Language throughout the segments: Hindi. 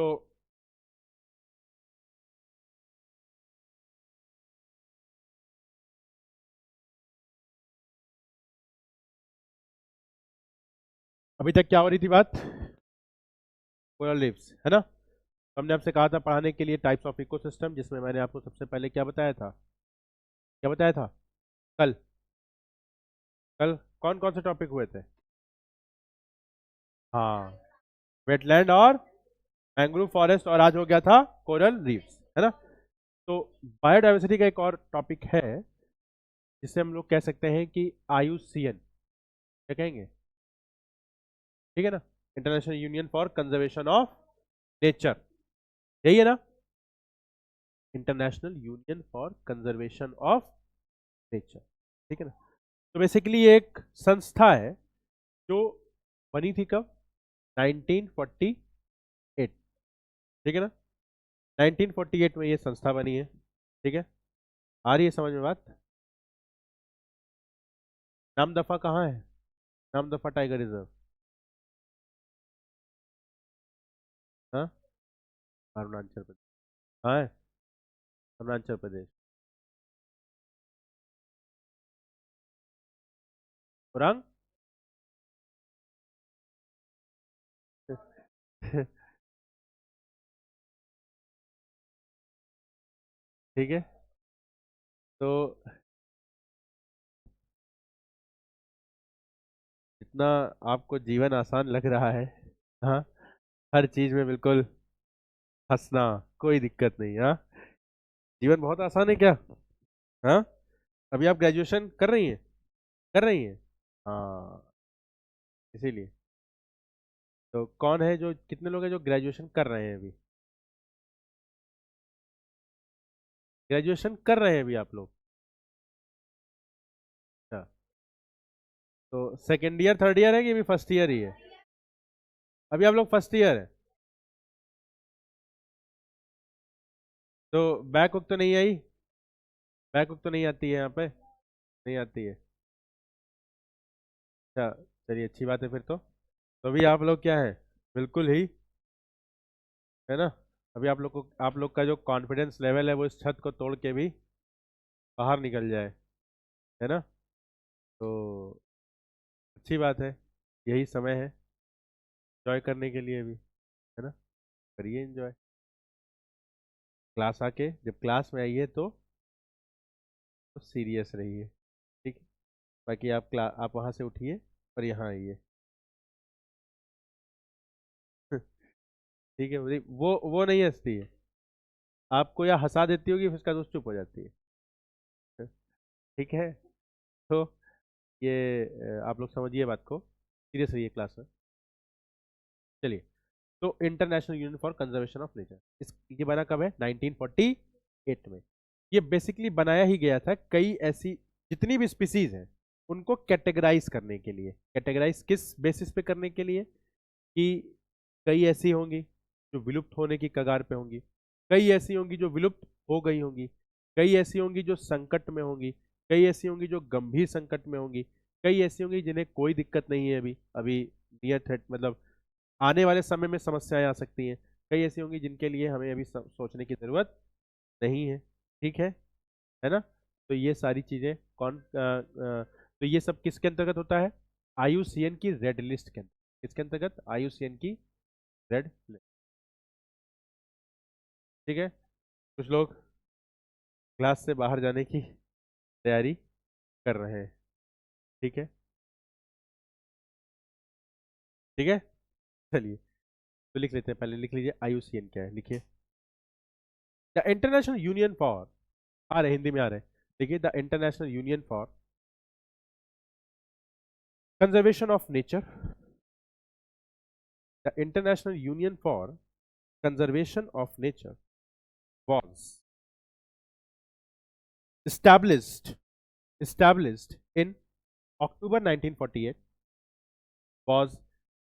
तो अभी तक क्या हो रही थी बात? कोरल रीफ्स, है ना? हमने आपसे कहा था पढ़ाने के लिए टाइप्स ऑफ इकोसिस्टम, जिसमें मैंने आपको सबसे पहले क्या बताया था? क्या बताया था कल? कल कौन कौन से टॉपिक हुए थे? हाँ, वेटलैंड और मैंग्रोव फॉरेस्ट, और आज हो गया था कोरल रीफ्स, है ना? तो बायोडाइवर्सिटी का एक और टॉपिक है जिसे हम लोग कह सकते हैं कि आईयूसीएन, क्या कहेंगे? ठीक है ना? International union for conservation of nature, यही है ना? International union for conservation of nature, ठीक है ना? तो बेसिकली एक संस्था है जो बनी थी कब? 1948, ठीक है ना? 1948 में ये संस्था बनी है, ठीक है? आ रही है समझ में बात? नामदफा कहाँ है? नामदफा टाइगर रिजर्व, हाँ, अरुणाचल प्रदेश। हाँ है, अरुणाचल प्रदेश। औरंग ठीक है, तो इतना आपको जीवन आसान लग रहा है, हाँ, हर चीज में बिल्कुल हंसना, कोई दिक्कत नहीं, हाँ? जीवन बहुत आसान है क्या? हाँ, अभी आप ग्रेजुएशन कर रही हैं? कर रही हैं? हाँ, इसीलिए। तो कौन है जो, कितने लोग हैं जो ग्रेजुएशन कर रहे हैं अभी? ग्रेजुएशन कर रहे हैं अभी आप लोग? अच्छा, तो सेकेंड ईयर थर्ड ईयर है कि अभी फर्स्ट ईयर ही है? अभी आप लोग फर्स्ट ईयर है? तो बैक वक्त तो नहीं आई? बैक वक्त तो नहीं आती है यहाँ पे? नहीं आती है? अच्छा, चलिए अच्छी बात है फिर तो अभी आप लोग क्या है, बिल्कुल ही, है ना? अभी आप लोग को, आप लोग का जो कॉन्फिडेंस लेवल है वो इस छत को तोड़ के भी बाहर निकल जाए, है ना? तो अच्छी बात है, यही समय है एंजॉय करने के लिए भी, है ना? करिए एंजॉय। क्लास आके जब क्लास में आइए तो सीरियस रहिए, ठीक है? बाकी आप वहाँ से उठिए और यहाँ आइए। ठीक है, वो नहीं हंसती है, आपको या हंसा देती होगी फिर उसका दोस्त चुप हो जाती है। ठीक है, तो ये आप लोग समझिए बात को, सीरियस रहिए क्लास में। चलिए, तो international union for conservation of nature, इस ये बना कब है? 1948 में। ये बेसिकली बनाया ही गया था कई ऐसी, जितनी भी स्पीसीज हैं उनको कैटेगराइज करने के लिए। कैटेगराइज किस बेसिस पे करने के लिए? कि कई ऐसी होंगी जो विलुप्त होने की कगार पे होंगी, कई ऐसी होंगी जो विलुप्त हो गई होंगी, कई ऐसी होंगी जो संकट में होंगी, कई ऐसी होंगी जो गंभीर संकट में होंगी, कई ऐसी होंगी जिन्हें कोई दिक्कत नहीं है अभी अभी नियर थ्रेट, मतलब आने वाले समय में समस्याएं आ सकती हैं, कई ऐसी होंगी जिनके लिए हमें अभी सोचने की जरूरत नहीं है, ठीक है ना? तो ये सारी चीजें तो ये सब किसके अंतर्गत होता है? आईयूसीएन की रेड लिस्ट के अंतर्गत। किसके अंतर्गत? आईयूसीएन की रेड लिस्ट, ठीक है? कुछ लोग क्लास से बाहर जाने की तैयारी कर रहे हैं, ठीक है? ठीक है, चलिए, तो लिख लेते हैं, पहले लिख लीजिए आईयूसीएन क्या है, लिखिए। द इंटरनेशनल यूनियन फॉर, आ रहे हिंदी में आ रहे हैं, देखिए, the international union for conservation of nature, the international union for conservation of nature was established in October 1948, was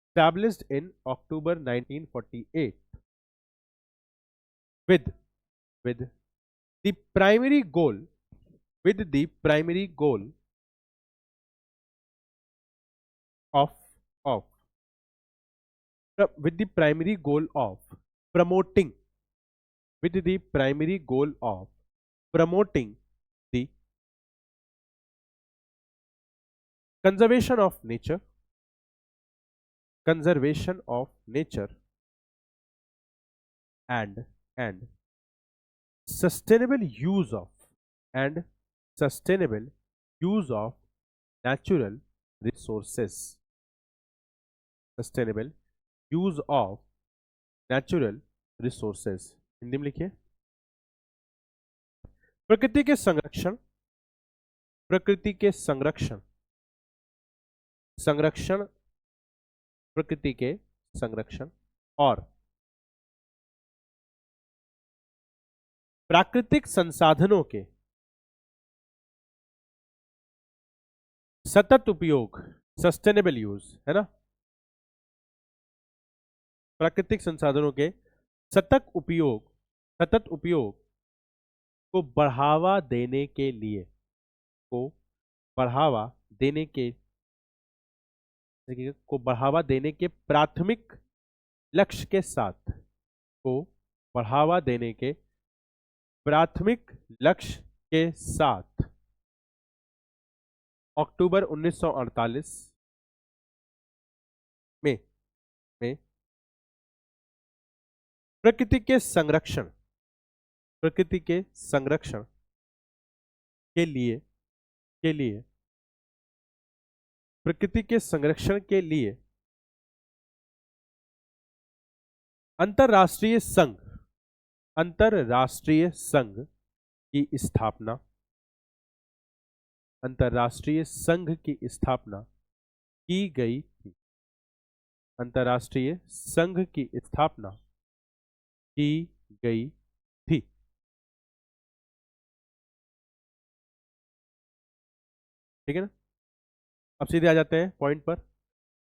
established in October 1948 with with the primary goal, with the primary goal of of with the primary goal of promoting, with the primary goal of promoting the conservation of nature, conservation of nature and sustainable use of and sustainable use of natural resources, sustainable use of natural resources। Hindi में लिखिए, प्रकृति के संरक्षण, प्रकृति के संरक्षण, संरक्षण, प्रकृति के संरक्षण और प्राकृतिक संसाधनों के सतत उपयोग, सस्टेनेबल यूज, है ना, प्राकृतिक संसाधनों के सतत उपयोग को बढ़ावा देने के लिए, को बढ़ावा देने के प्राथमिक लक्ष्य के साथ, को बढ़ावा देने के प्राथमिक लक्ष्य के साथ अक्टूबर 1948 में प्रकृति के संरक्षण के लिए प्रकृति के संरक्षण के लिए अंतरराष्ट्रीय संघ की स्थापना, अंतरराष्ट्रीय संघ की स्थापना की गई थी, अंतरराष्ट्रीय संघ की स्थापना की गई थी। ठीक है ना, अब सीधे आ जाते हैं पॉइंट पर,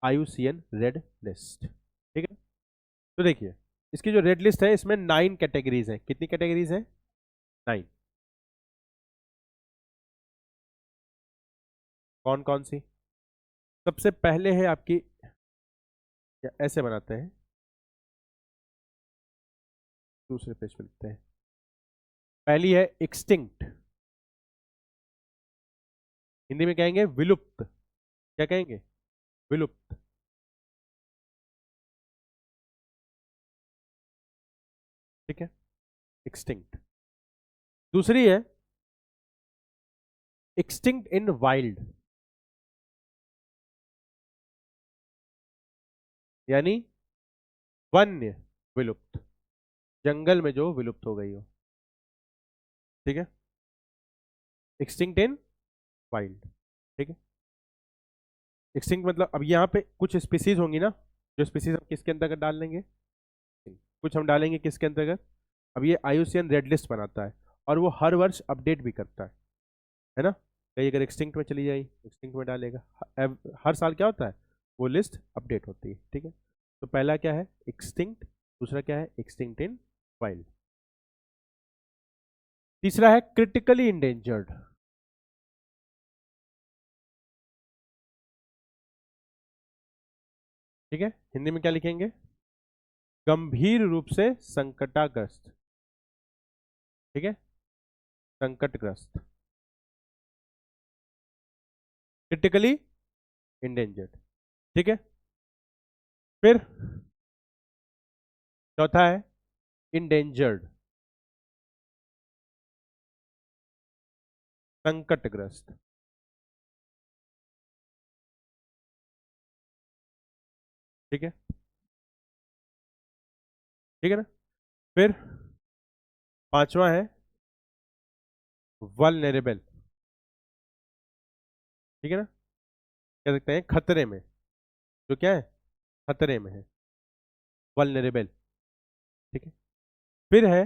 IUCN रेड लिस्ट। ठीक है, तो देखिए इसकी जो रेड लिस्ट है इसमें 9 कैटेगरीज है। कितनी कैटेगरीज है? 9। कौन कौन सी? सबसे पहले है आपकी, ऐसे बनाते हैं, दूसरे पेज पे लिखते हैं। पहली है एक्सटिंक्ट, हिंदी में कहेंगे विलुप्त। क्या कहेंगे? विलुप्त। ठीक है, एक्सटिंक्ट। दूसरी है एक्सटिंक्ट इन वाइल्ड, यानी वन्य विलुप्त, जंगल में जो विलुप्त हो गई हो। ठीक है, एक्सटिंक्ट इन वाइल्ड। ठीक है, एक्सटिंक्ट मतलब अब यहाँ पे कुछ स्पीसीज होंगी ना, जो स्पीसीज हम किसके अंतर्गत डाल लेंगे, कुछ हम डालेंगे किसके अंतर्गत। अब ये IUCN रेड लिस्ट बनाता है और वो हर वर्ष अपडेट भी करता है ना। कहीं अगर एक्सटिंक्ट में चली जाए, एक्सटिंक्ट में डालेगा, हर साल क्या होता है, वो लिस्ट अपडेट होती है। ठीक है, तो पहला क्या है? एक्सटिंक्ट। दूसरा क्या है? एक्सटिंक्ट इन वाइल्ड। तीसरा है क्रिटिकली इंडेंजर्ड। ठीक है, हिंदी में क्या लिखेंगे? गंभीर रूप से संकटाग्रस्त। ठीक है, संकटग्रस्त, क्रिटिकली इंडेंजर्ड। ठीक है, फिर चौथा है इंडेंजर्ड, संकटग्रस्त। ठीक है, ठीक है ना। फिर पांचवा है वल्नरेबल। ठीक है ना, कह सकते हैं खतरे में, जो क्या है, खतरे में है, वल्नरेबल। ठीक है, फिर है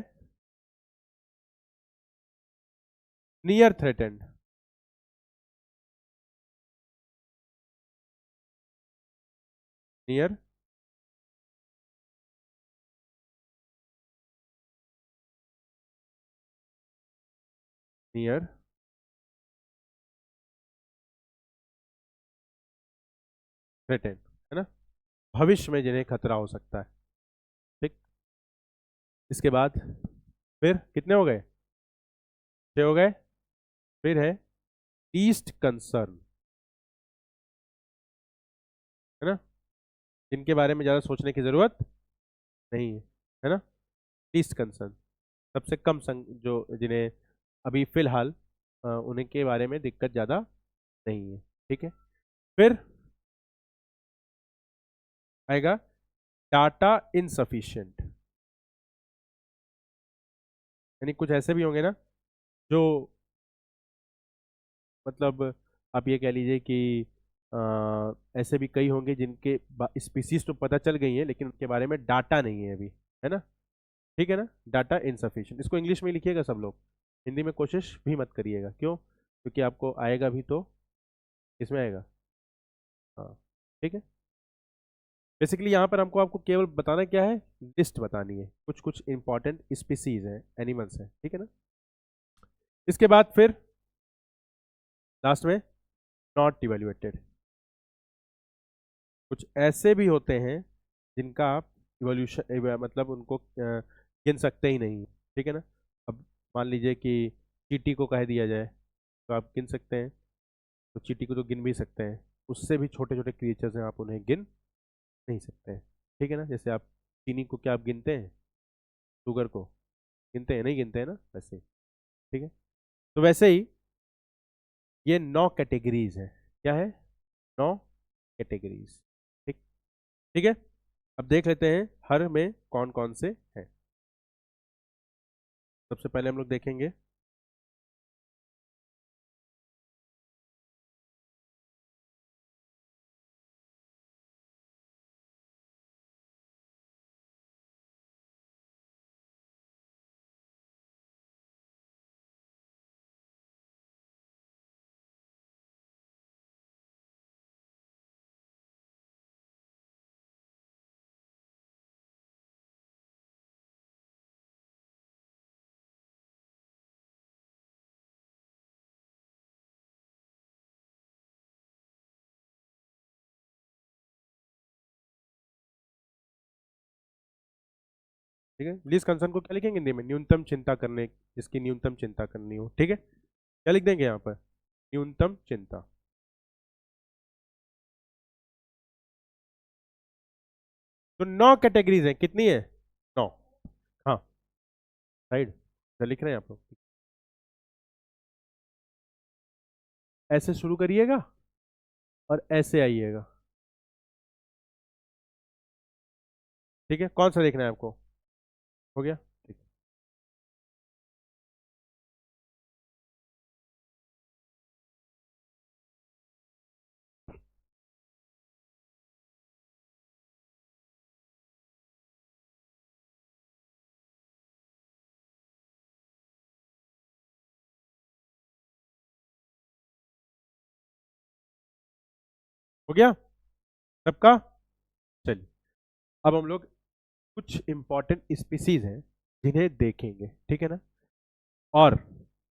near threatened. Near near threatened, है ना, भविष्य में जिन्हें खतरा हो सकता है। ठीक, इसके बाद फिर कितने हो गए? 6 हो गए। फिर है लीस्ट कंसर्न, है ना, जिनके बारे में ज़्यादा सोचने की ज़रूरत नहीं है ना। लीस्ट कंसर्न, सबसे कम जो जिन्हें अभी फिलहाल उन्हें के बारे में दिक्कत ज़्यादा नहीं है। ठीक है। फिर आएगा डाटा इनसफिशिएंट, यानी कुछ ऐसे भी होंगे ना जो, मतलब आप ये कह लीजिए कि ऐसे भी कई होंगे जिनके स्पीसीज तो पता चल गई हैं लेकिन उनके बारे में डाटा नहीं है अभी, है ना। ठीक है ना, डाटा इनसफिशिएंट, इसको इंग्लिश में लिखिएगा सब लोग, हिंदी में कोशिश भी मत करिएगा। क्यों? क्योंकि आपको आएगा भी तो इसमें आएगा। हाँ, ठीक है। बेसिकली यहाँ पर हमको आपको केवल बताना क्या है, लिस्ट बतानी है, कुछ कुछ इंपॉर्टेंट स्पीसीज हैं, एनिमल्स हैं, ठीक है ना। इसके बाद फिर लास्ट में नॉट इवेल्युएटेड, कुछ ऐसे भी होते हैं जिनका आप इवोल्यूशन मतलब उनको गिन सकते ही नहीं, ठीक है ना। अब मान लीजिए कि चींटी को कह दिया जाए तो आप गिन सकते हैं, तो चींटी को तो गिन भी सकते हैं, उससे भी छोटे छोटे क्रिएचर्स हैं, आप उन्हें गिन नहीं सकते हैं, ठीक है ना। जैसे आप चीनी को क्या आप गिनते हैं, शुगर को गिनते हैं? नहीं गिनते हैं ना, वैसे ही, ठीक है। तो वैसे ही ये 9 कैटेगरीज हैं, क्या है, 9 कैटेगरीज, ठीक, ठीक है। अब देख लेते हैं हर में कौन कौन से हैं। सबसे पहले हम लोग देखेंगे ठीक है। लीस्ट कंसर्न को क्या लिखेंगे हिंदी में, न्यूनतम चिंता करने, जिसकी न्यूनतम चिंता करनी हो, ठीक है। क्या लिख देंगे यहाँ पर, न्यूनतम चिंता। तो 9 कैटेगरीज हैं, कितनी है, 9। हाँ, राइट, लिख रहे हैं आप लोग, ऐसे शुरू करिएगा और ऐसे आइएगा, ठीक है। कौन सा देखना है आपको, हो गया, ठीक, हो गया सबका। चलिए, अब हम लोग कुछ इंपॉर्टेंट स्पीसीज हैं जिन्हें देखेंगे, ठीक है ना। और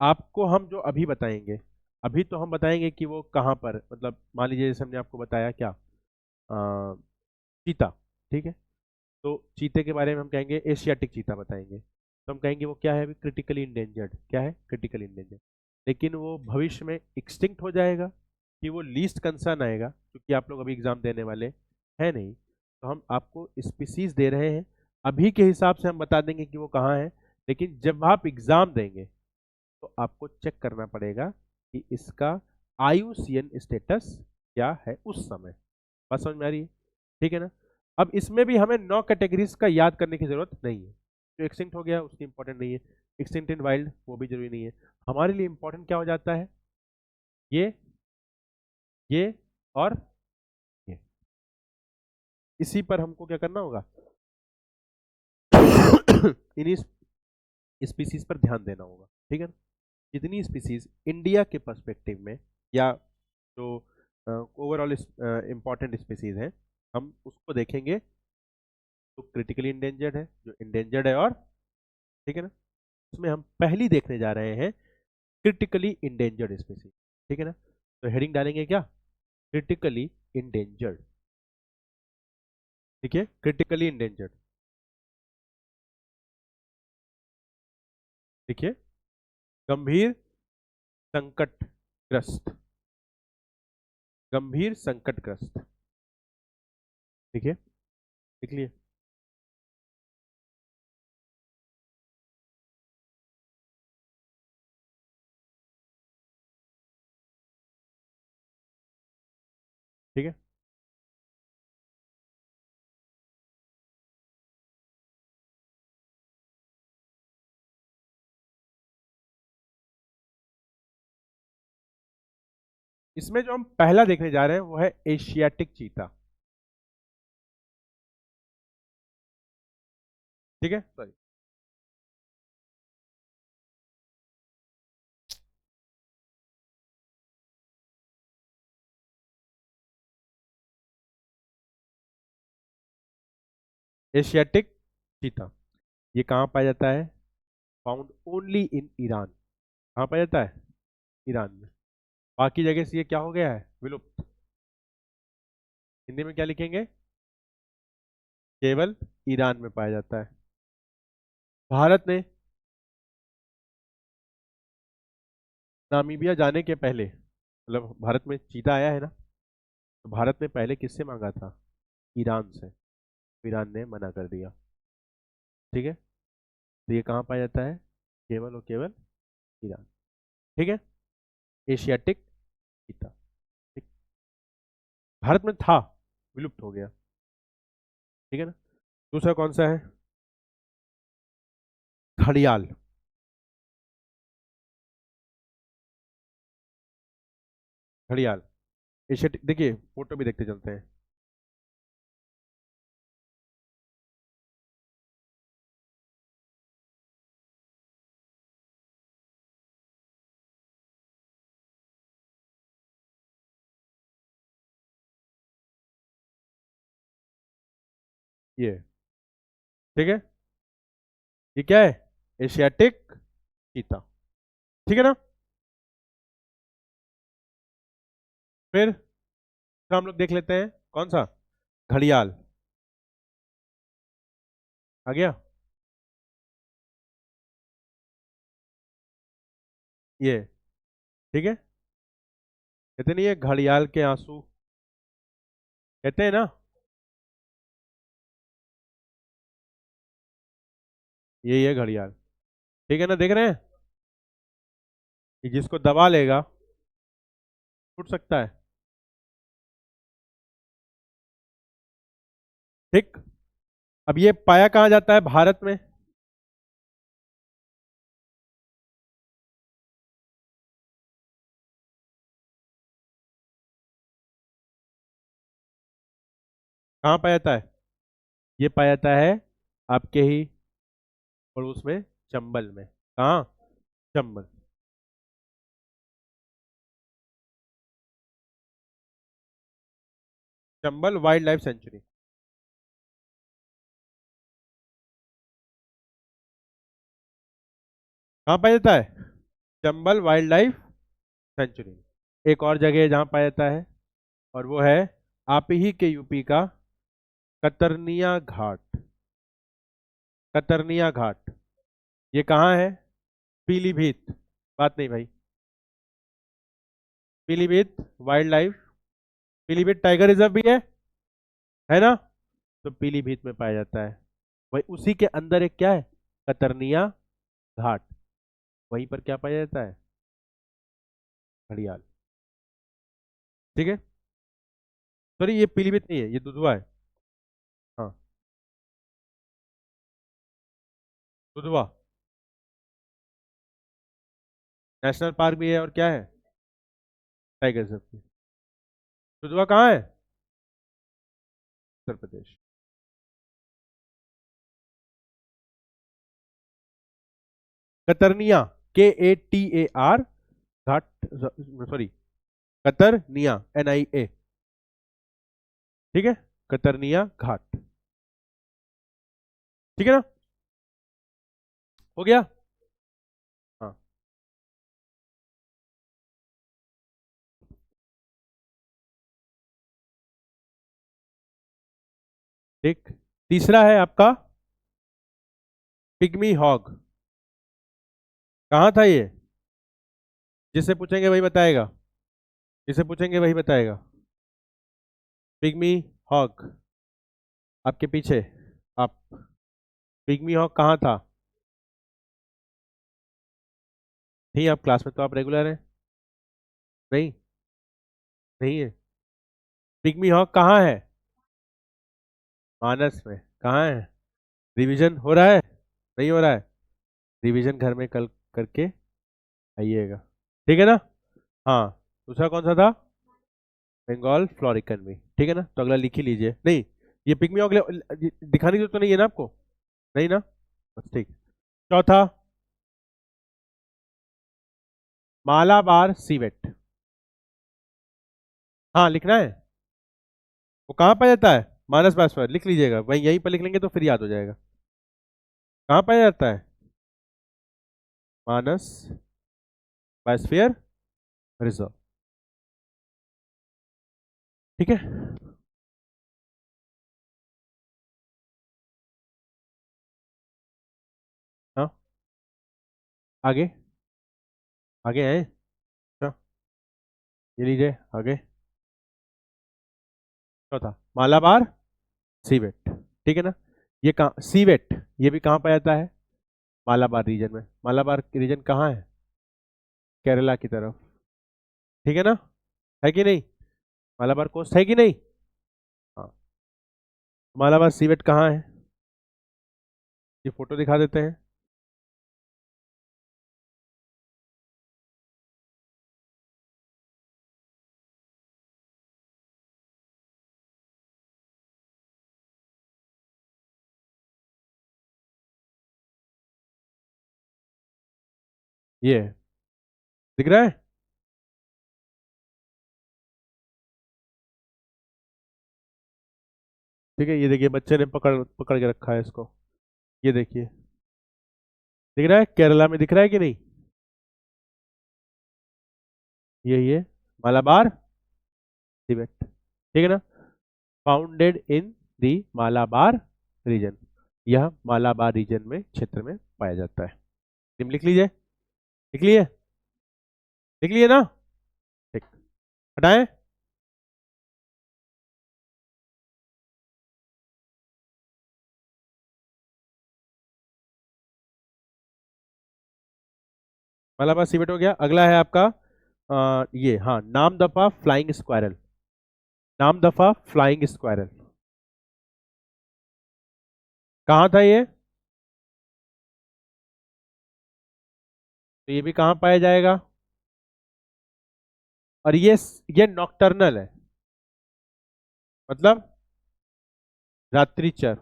आपको हम जो अभी बताएंगे, अभी तो हम बताएंगे कि वो कहाँ पर, मतलब मान लीजिए जैसे हमने आपको बताया क्या, चीता, ठीक है। तो चीते के बारे में हम कहेंगे एशियाटिक चीता बताएंगे, तो हम कहेंगे वो क्या है, क्रिटिकली इंडेंजर्ड, क्या है, क्रिटिकली इंडेंजर्ड। लेकिन वो भविष्य में एक्सटिंक्ट हो जाएगा कि वो लीस्ट कंसर्न आएगा, क्योंकि आप लोग अभी एग्जाम देने वाले हैं नहीं, तो हम आपको स्पीसीज दे रहे हैं, अभी के हिसाब से हम बता देंगे कि वो कहाँ है। लेकिन जब आप एग्जाम देंगे तो आपको चेक करना पड़ेगा कि इसका आईयूसीएन स्टेटस क्या है उस समय। बात समझ में आ रही है, ठीक है ना। अब इसमें भी हमें 9 कैटेगरीज का याद करने की जरूरत नहीं है, जो एक्सटिंक्ट हो गया उसकी इंपॉर्टेंट नहीं है, एक्सटिंक्ट इन वाइल्ड वो भी जरूरी नहीं है। हमारे लिए इंपॉर्टेंट क्या हो जाता है, ये ये और ये, इसी पर हमको क्या करना होगा इन्हीं स्पीसीज पर ध्यान देना होगा, ठीक है ना। जितनी स्पीसीज इंडिया के पर्सपेक्टिव में या जो ओवरऑल इंपॉर्टेंट स्पीसीज हैं, हम उसको देखेंगे। तो क्रिटिकली इंडेंजर्ड है, जो इंडेंजर्ड है, और ठीक है ना, उसमें हम पहली देखने जा रहे हैं क्रिटिकली इंडेंजर्ड स्पीसीज, ठीक है ना। तो हेडिंग डालेंगे क्या, क्रिटिकली इंडेंजर्ड, ठीक है, क्रिटिकली इंडेंजर्ड। देखिए, गंभीर संकटग्रस्त, गंभीर संकटग्रस्त। देखिए, लिख लिए। ठीक है, इसमें जो हम पहला देखने जा रहे हैं वो है एशियाटिक चीता। ठीक है, सॉरी, एशियाटिक चीता। ये कहाँ पाया जाता है? Found only in Iran. कहाँ पाया जाता है? ईरान में। बाकी जगह से ये क्या हो गया है? विलुप्त। हिंदी में क्या लिखेंगे? केवल ईरान में पाया जाता है। भारत ने नामीबिया जाने के पहले, मतलब भारत में चीता आया है ना, तो भारत ने पहले किससे मांगा था? ईरान से। ईरान ने मना कर दिया। ठीक है, तो ये कहाँ पाया जाता है? केवल और केवल ईरान। ठीक है, एशियाटिक चीता। ठीक, भारत में था, विलुप्त हो गया। ठीक है ना। दूसरा कौन सा है? घड़ियाल। घड़ियाल एशियाटिक, देखिए फोटो भी देखते चलते हैं। ये, ठीक है, ये क्या है? Asiatic cheetah. ठीक है ना। फिर हम लोग देख लेते हैं कौन सा? घड़ियाल। आ गया ये। ठीक है, कहते नहीं है घड़ियाल के आंसू, कहते हैं ना। यही है घड़ियाल। ठीक है ना, देख रहे हैं कि जिसको दबा लेगा टूट सकता है। ठीक, अब ये पाया कहाँ जाता है भारत में? कहाँ पाया जाता है? ये पाया जाता है आपके ही पड़ोस में, चंबल में। कहाँ? Chambal. Chambal wild life sanctuary. कहाँ पाया जाता है? Chambal wild life sanctuary. एक और जगह है जहाँ पाया जाता है, और वो है आप ही के यूपी का कतरनिया घाट। कतरनिया घाट, ये कहाँ है? पीलीभीत। बात नहीं भाई, Pilibhit wild life, Pilibhit tiger reserve भी है ना। तो पीलीभीत में पाया जाता है। वही उसी के अंदर एक क्या है? कतरनिया घाट। वहीं पर क्या पाया जाता है? घड़ियाल। ठीक है, सॉरी ये पीलीभीत नहीं है, ये दुधवा है। हाँ, दुधवा नेशनल पार्क भी है, और क्या है? टाइगर रिजर्व भी। दुधवा कहाँ है? उत्तर प्रदेश। कतरनिया, KATAR घाट, सॉरी, कतरनिया NIA। ठीक है, कतरनिया घाट। ठीक है ना, हो गया। हाँ, ठीक। तीसरा है आपका पिग्मी हॉग। कहाँ था ये? जिससे पूछेंगे वही बताएगा, जिससे पूछेंगे वही बताएगा। पिग्मी हॉक आपके पीछे, आप, पिग्मी हॉक कहाँ था? नहीं, आप क्लास में तो आप रेगुलर हैं। नहीं, नहीं है। पिग्मी हॉक कहाँ है? मानस में। कहाँ है? रिवीजन हो रहा है? नहीं हो रहा है? रिवीजन घर में कल करके आइएगा, ठीक है ना? हाँ, दूसरा कौन सा था? बंगाल फ्लोरिकन में, ठीक है ना? तो अगला लिख ही लीजिए। नहीं, ये पिग्मी हॉक दिखाने की जरूरत तो नहीं है ना आपको? नहीं ना? बस ठीक। चौथा, मालाबार सीवेट। हाँ, लिखना है। वो कहाँ पाया जाता है? मानस बायोस्फीयर लिख लीजिएगा, वही यहीं पर लिख लेंगे तो फिर याद हो जाएगा। कहाँ पाया जाता है? मानस बायोस्फीयर रिजर्व, ठीक है। हाँ, आगे, आगे है। अच्छा, ये लीजिए आगे। चौथा, मालाबार सीवेट, ठीक है ना? ये कहाँ सीवेट, ये भी कहाँ पाया जाता है? मालाबार रीजन में। मालाबार रीजन कहाँ है? केरला की तरफ, ठीक है ना? है कि नहीं? मालाबार कोस्ट है कि नहीं? हाँ। मालाबार सीवेट कहाँ है? ये फोटो दिखा देते हैं। ये है। दिख रहा है? ठीक है, ये देखिए बच्चे ने पकड़ पकड़ के रखा है इसको। ये देखिए, दिख रहा है? केरला में दिख रहा है कि नहीं? यही है मालाबार सीवेट, ठीक है ना? Founded in the Malabar region, यह मालाबार रीजन में, क्षेत्र में पाया जाता है। तुम लिख लीजिए, लिख लिए? लिख लिए ना? ठीक, हटाएं। मालाबार सीवेट हो गया। अगला है आपका ये, हाँ, नाम दफा फ्लाइंग स्क्वायरल। नाम दफा फ्लाइंग स्क्वायरल कहाँ था ये? तो ये भी कहाँ पाया जाएगा? और ये नॉक्टर्नल है, मतलब रात्रिचर।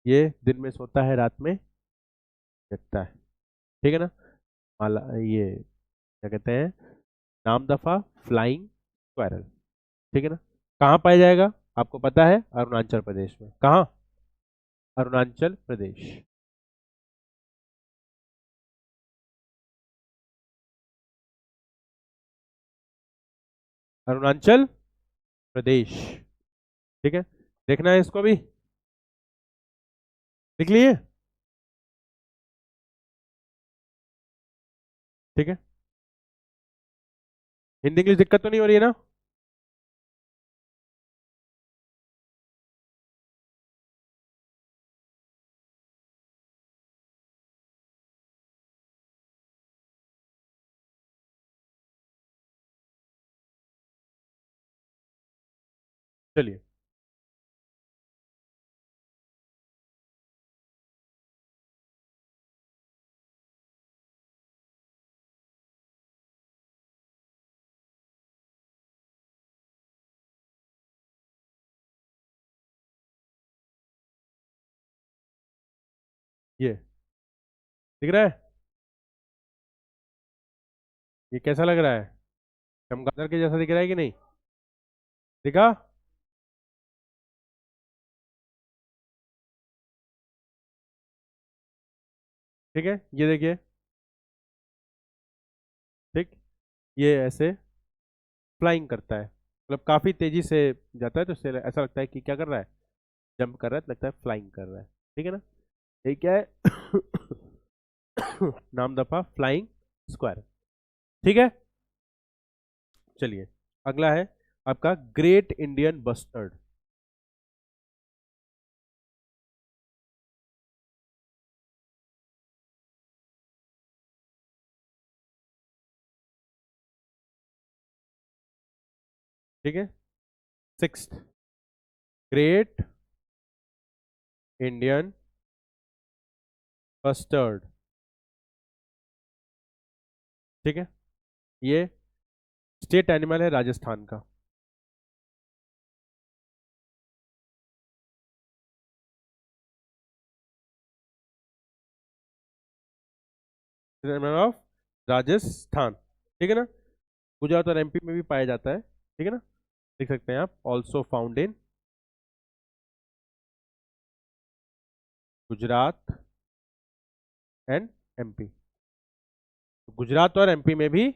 ये दिन में सोता है, रात में जगता है, ठीक है ना? माला ये क्या कहते हैं? नाम दफा फ्लाइंग स्क्वायरल, ठीक है ना? कहाँ पाया जाएगा? आपको पता है, अरुणाचल प्रदेश में। कहाँ? अरुणाचल प्रदेश। अरुणाचल प्रदेश, ठीक है। देखना है इसको भी, लिख लिए? ठीक है। हिंदी इंग्लिश दिक्कत तो नहीं हो रही है ना? चलिए, ये दिख रहा है? ये कैसा लग रहा है? चमगादड़ के जैसा दिख रहा है कि नहीं? दिखा? ठीक है, ये देखिए, ठीक, ये ऐसे फ्लाइंग करता है, मतलब काफी तेजी से जाता है, तो इससे ऐसा लगता है कि क्या कर रहा है? जंप कर रहा है, तो लगता है फ्लाइंग कर रहा है, ठीक है ना? ये क्या है? नाम दफा फ्लाइंग स्क्वायर। ठीक है, चलिए अगला है आपका ग्रेट इंडियन बस्टर्ड। ठीक है, सिक्स्थ ग्रेट इंडियन बस्टर्ड। ठीक है, ये स्टेट एनिमल है राजस्थान का। Animal of Rajasthan. ठीक है ना, गुजरात और एमपी में भी पाया जाता है। ठीक है ना, देख सकते हैं आप, also found in Gujarat and MP. Gujarat और एमपी में भी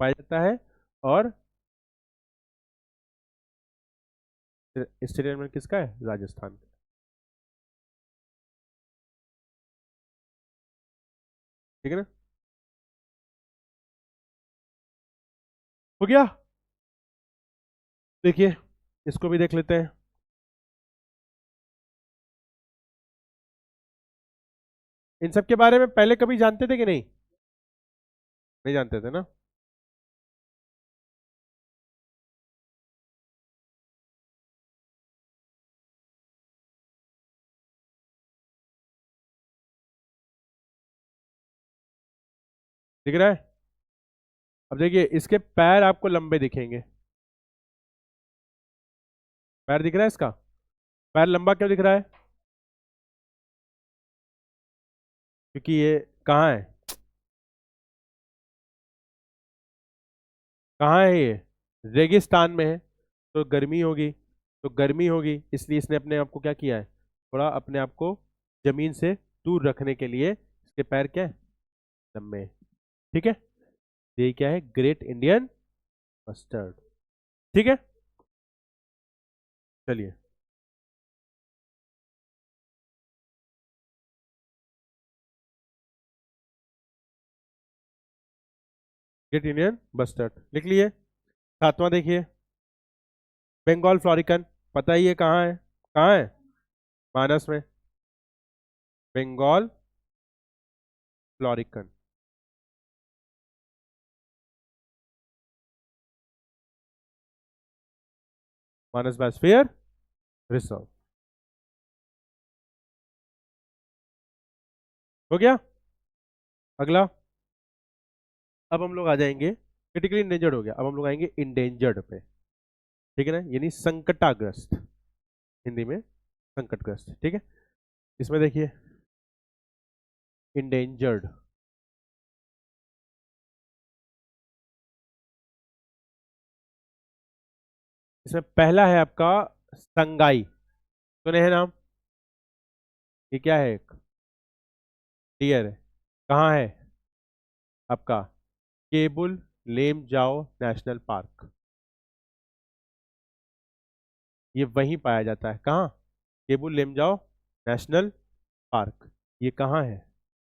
पाया जाता है। और स्टेट एनिमल किसका है? राजस्थान का। ठीक है ना, हो गया। देखिए इसको भी देख लेते हैं। इन सब के बारे में पहले कभी जानते थे कि नहीं? नहीं जानते थे ना। दिख रहा है? अब देखिए इसके पैर आपको लंबे दिखेंगे। पैर दिख रहा है इसका? पैर लंबा क्यों दिख रहा है? क्योंकि ये कहाँ है? कहाँ है ये? रेगिस्तान में है, तो गर्मी होगी। तो गर्मी होगी इसलिए इसने अपने आप को क्या किया है, थोड़ा अपने आप को जमीन से दूर रखने के लिए इसके पैर क्या है, लंबे हैं। ठीक है, ये क्या है, ग्रेट इंडियन बस्टर्ड। ठीक है, चलिए ग्रेट इंडियन बस्टर्ड लिख लिए। सातवां देखिए, बंगाल फ्लोरिकन। पता ही है कहाँ है, कहाँ है? मानस में। बंगाल फ्लोरिकन। मानस बायोस्फीयर रिजर्व। हो गया। अगला, अब हम लोग आ जाएंगे, क्रिटिकली इंडेंजर्ड हो गया, अब हम लोग आएंगे इंडेंजर्ड पे। ठीक है ना, यानी संकटाग्रस्त, हिंदी में संकटग्रस्त। ठीक है, इसमें देखिए इंडेंजर्ड, इसमें पहला है आपका संगाई। सुने हैं नाम? ये क्या है, एक डियर है। कहाँ है आपका? केबुल लेम जाओ नेशनल पार्क। ये वहीं पाया जाता है, कहाँ? केबुल लेम जाओ नेशनल पार्क। ये कहाँ है?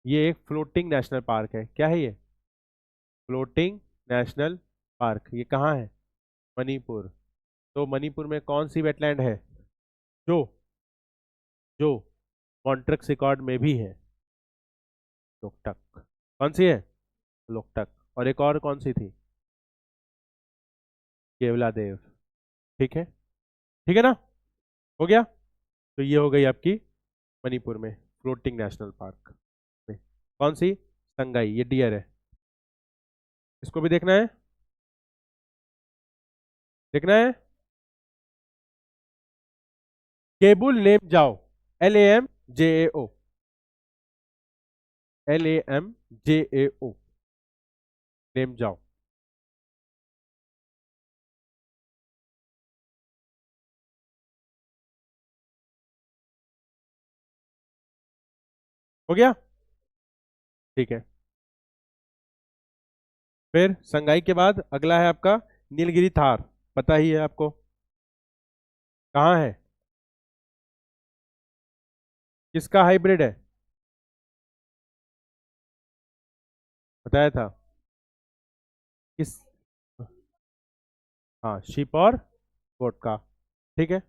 ये एक फ्लोटिंग नेशनल पार्क है। क्या है ये? Floating national park. ये कहाँ है? मणिपुर। तो मणिपुर में कौन सी वेटलैंड है जो जो कॉन्ट्रेक्ट रिकॉर्ड में भी है? लोकटक। कौन सी है? लोकटक। और एक और कौन सी थी? केवलादेव। ठीक है, ठीक है ना, हो गया। तो ये हो गई आपकी मणिपुर में फ्लोटिंग नेशनल पार्क में कौन सी? संगाई, ये डियर है। इसको भी देखना है, देखना है। केबुल लेम जाओ, LAMJAO, LAMJAO, लेम जाओ। हो गया, ठीक है। फिर संगाई के बाद अगला है आपका नीलगिरी थार। पता ही है आपको, कहाँ है? किसका हाइब्रिड है? बताया था किस। हाँ, शीप और गोट का। ठीक है।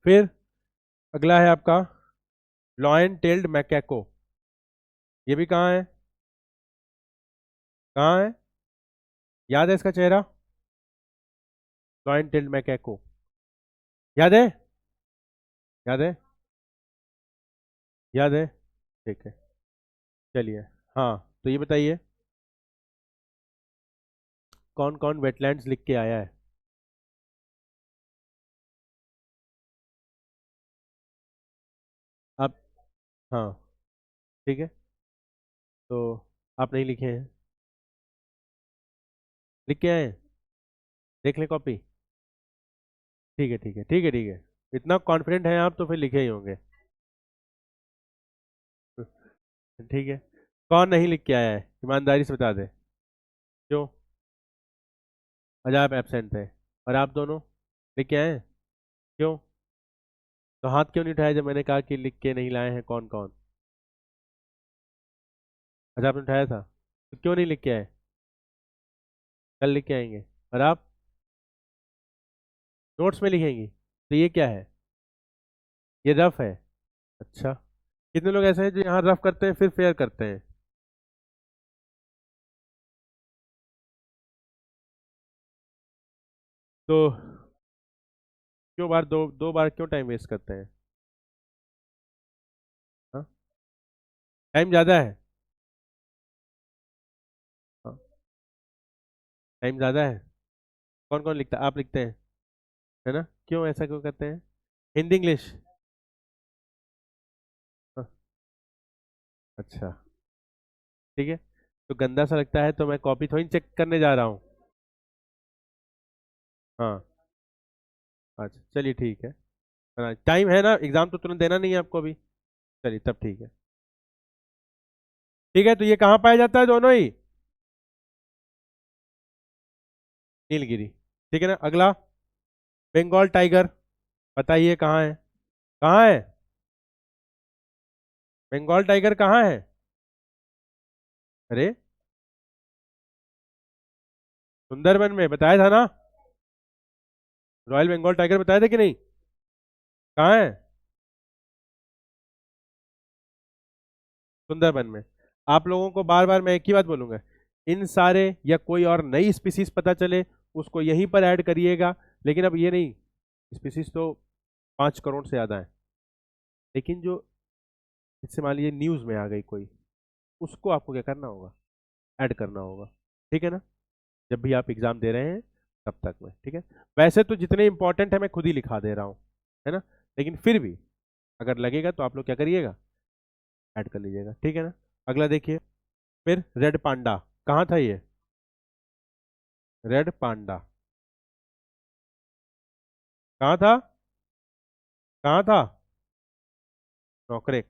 फिर अगला है आपका लॉयन टेल्ड मैकेको। ये भी कहाँ है? कहाँ है? याद है इसका चेहरा? लॉयन टेल्ड मैकेको याद है? याद है? याद है? ठीक है, चलिए। हाँ, तो ये बताइए कौन कौन वेटलैंड्स लिख के आया है? आप। हाँ, ठीक है। तो आप नहीं लिखे हैं, लिख के आए हैं? देख ले कॉपी। ठीक है, ठीक है, ठीक है, ठीक है। इतना कॉन्फिडेंट हैं आप तो फिर लिखे ही होंगे। ठीक है। कौन नहीं लिख के आया है, ईमानदारी से बता दे। क्यों? अच्छा, आप एबसेंट थे। और आप दोनों लिख के आए हैं? क्यों? तो हाथ क्यों नहीं उठाया जब मैंने कहा कि लिख के नहीं लाए हैं कौन कौन? अच्छा, आपने उठाया था, तो क्यों नहीं लिख के आए? कल लिख के आएंगे। और आप नोट्स में लिखेंगी? तो ये क्या है? ये रफ है? अच्छा। कितने लोग ऐसे हैं जो यहाँ रफ करते हैं फिर फेयर करते हैं? तो क्यों बार दो दो बार क्यों टाइम वेस्ट करते हैं? हाँ, टाइम ज़्यादा है। हाँ, टाइम ज़्यादा है। कौन कौन लिखता है? आप लिखते हैं, है ना? क्यों ऐसा क्यों करते हैं? हिंदी इंग्लिश? हाँ, अच्छा, ठीक है। तो गंदा सा लगता है तो मैं कॉपी थोड़ी चेक करने जा रहा हूँ। हाँ, अच्छा, चलिए ठीक है। टाइम है ना, एग्जाम तो तुरंत देना नहीं है आपको अभी। चलिए तब ठीक है। ठीक है, तो ये कहाँ पाया जाता है दोनों ही? नीलगिरी। ठीक है ना। अगला, बंगाल टाइगर, बताइए कहाँ है? कहाँ है? बंगाल टाइगर कहाँ है? अरे, सुंदरबन में बताया था ना। रॉयल बंगाल टाइगर बताया था कि नहीं? कहाँ है? सुंदरबन में। आप लोगों को बार बार मैं एक ही बात बोलूंगा, इन सारे या कोई और नई स्पीसीज पता चले उसको यहीं पर ऐड करिएगा। लेकिन अब ये नहीं, स्पीसीज तो 5 करोड़ से ज्यादा है। लेकिन जो इससे मान लीजिए न्यूज में आ गई कोई, उसको आपको क्या करना होगा? ऐड करना होगा। ठीक है ना? जब भी आप एग्जाम दे रहे हैं तब तक में, ठीक है। वैसे तो जितने इंपॉर्टेंट है मैं खुद ही लिखा दे रहा हूँ, है ना? लेकिन फिर भी अगर लगेगा तो आप लोग क्या करिएगा? ऐड कर लीजिएगा, ठीक है ना? अगला देखिए। फिर रेड पांडा, कहाँ था ये? रेड पांडा कहाँ था? कहाँ था? नौकरेक।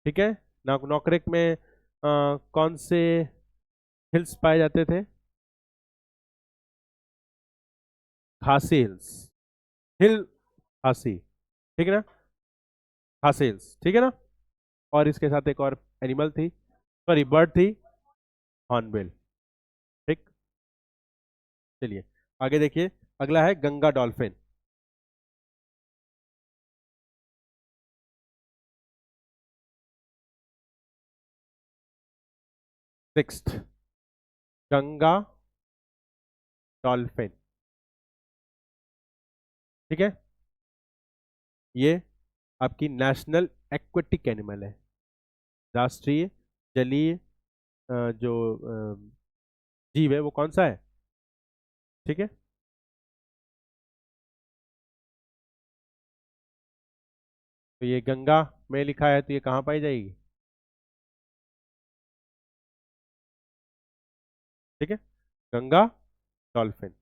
ठीक है। नौकरेक में कौन से हिल्स पाए जाते थे? खासी हिल्स। हिल खासी, ठीक है ना? खासी हिल्स, ठीक है ना? और इसके साथ एक और एनिमल थी, सॉरी बर्ड थी, हॉर्नबिल। ठीक। चलिए आगे देखिए। अगला है Ganga dolphin. Sixth, Ganga dolphin. ठीक है। ये आपकी नेशनल एक्वेटिक एनिमल है, राष्ट्रीय जलीय जो जीव है वो कौन सा है? ठीक है। तो ये गंगा में लिखा है तो ये कहाँ पाई जाएगी? ठीक है, गंगा डॉल्फिन।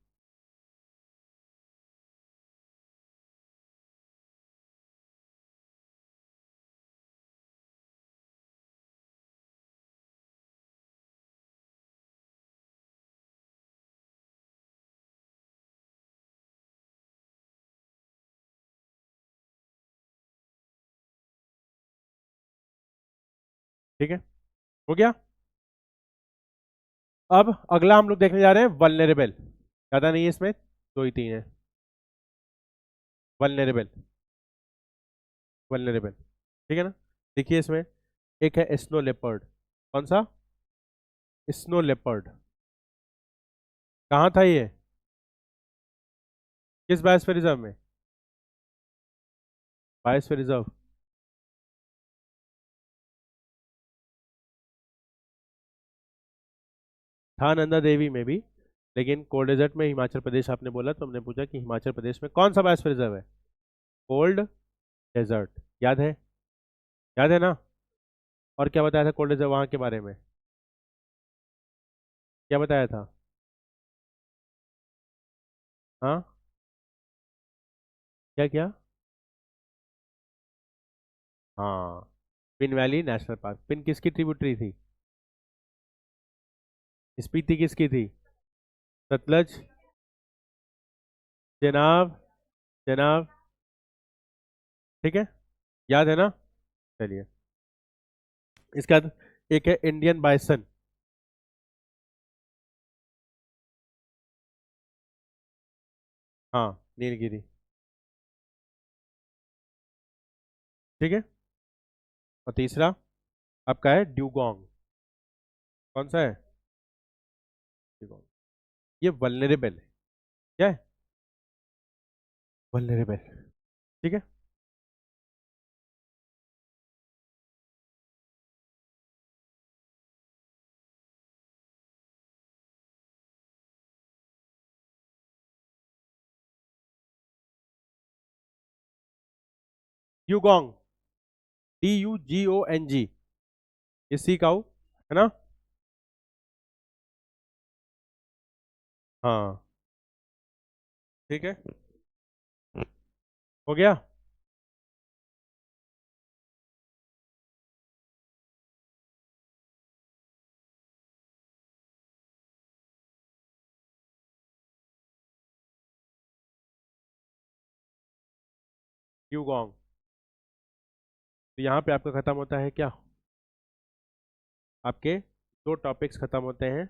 ठीक है, हो गया। अब अगला हम लोग देखने जा रहे हैं वल्नरेबल। ज्यादा नहीं है इसमें, दो ही तीन है। वल्नरेबल, वल्नरेबल, ठीक है ना। देखिए इसमें एक है स्नो लेपर्ड। कौन सा? Snow leopard. कहाँ था ये? किस बायोस्फीयर रिजर्व में? Biosphere reserve. था नंदा देवी में भी, लेकिन कोल्ड डेजर्ट में हिमाचल प्रदेश आपने बोला, तो हमने पूछा कि हिमाचल प्रदेश में कौन सा बायोस्फीयर रिजर्व है? Cold desert. याद है? याद है ना? और क्या बताया था कोल्ड डेजर्ट वहां के बारे में? क्या बताया था? हाँ, क्या क्या? हाँ, pin valley national park. Pin किसकी ट्रिब्यूटरी थी? स्पीति किसकी थी? सतलज। चेनाब। चेनाब। ठीक है, याद है ना? चलिए, इसके बाद एक है इंडियन बाइसन। हाँ, नीलगिरी। ठीक है, और तीसरा आपका है ड्यूगोंग। कौन सा है? ड्यूगोंग। ये वल्नरेबल है। क्या है? वल्नरेबल। ठीक है। ड्यूगोंग, DUGONG, इसी का हो, है ना? हाँ, ठीक है, हो गया। ड्यूगोंग। तो यहाँ पे आपका खत्म होता है क्या? आपके दो टॉपिक्स खत्म होते हैं।